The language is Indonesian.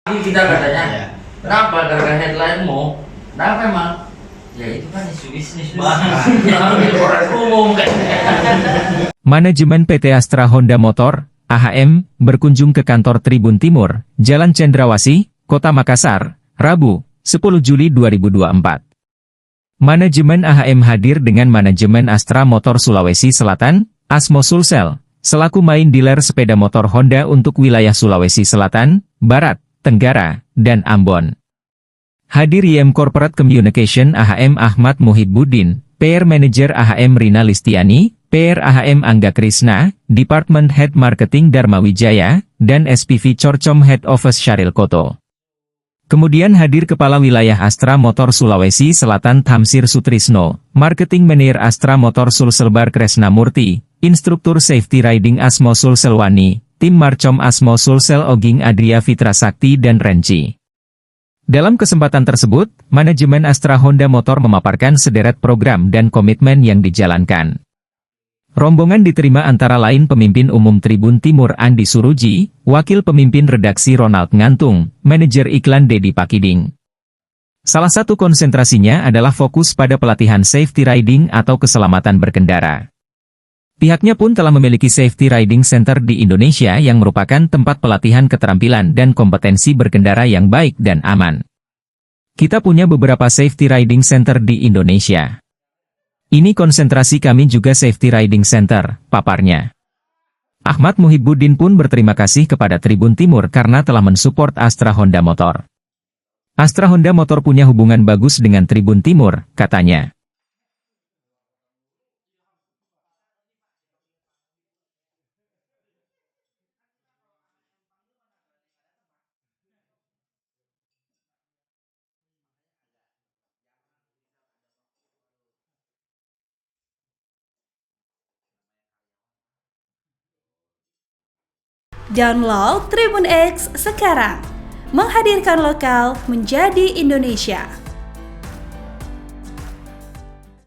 Kita katanya, Ya. kenapa gara-gara headline-mu? Kenapa emang? Ya itu kan isu bisnis yang orang umum kan. Manajemen PT Astra Honda Motor, AHM, berkunjung ke kantor Tribun Timur, Jalan Cendrawasih, Kota Makassar, Rabu, 10 Juli 2024. Manajemen AHM hadir dengan manajemen Astra Motor Sulawesi Selatan, Asmo Sulsel, selaku main dealer sepeda motor Honda untuk wilayah Sulawesi Selatan, Barat, Tenggara, dan Ambon. Hadir YM Corporate Communication AHM Ahmad Muhibbuddin, PR Manager AHM Rina Listiani, PR AHM Angga Krisna, Department Head Marketing Dharma Wijaya, dan SPV Corcom Head Office Syaril Koto. Kemudian hadir Kepala Wilayah Astra Motor Sulawesi Selatan Thamsir Sutrisno, Marketing Manager Astra Motor Sulselbar Kresnamurti, Instruktur Safety Riding Asmo Sulselwani, Tim Marcom Asmo Sulsel Oging Adria Fitra Sakti dan Renci. Dalam kesempatan tersebut, manajemen Astra Honda Motor memaparkan sederet program dan komitmen yang dijalankan. Rombongan diterima antara lain Pemimpin Umum Tribun Timur Andi Suruji, Wakil Pemimpin Redaksi Ronald Ngantung, Manajer Iklan Dedi Pakiding. Salah satu konsentrasinya adalah fokus pada pelatihan safety riding atau keselamatan berkendara. Pihaknya pun telah memiliki Safety Riding Center di Indonesia yang merupakan tempat pelatihan keterampilan dan kompetensi berkendara yang baik dan aman. Kita punya beberapa Safety Riding Center di Indonesia. Ini konsentrasi kami juga Safety Riding Center, paparnya. Ahmad Muhibbuddin pun berterima kasih kepada Tribun Timur karena telah mensupport Astra Honda Motor. Astra Honda Motor punya hubungan bagus dengan Tribun Timur, katanya. Download Tribun X sekarang, menghadirkan lokal menjadi Indonesia.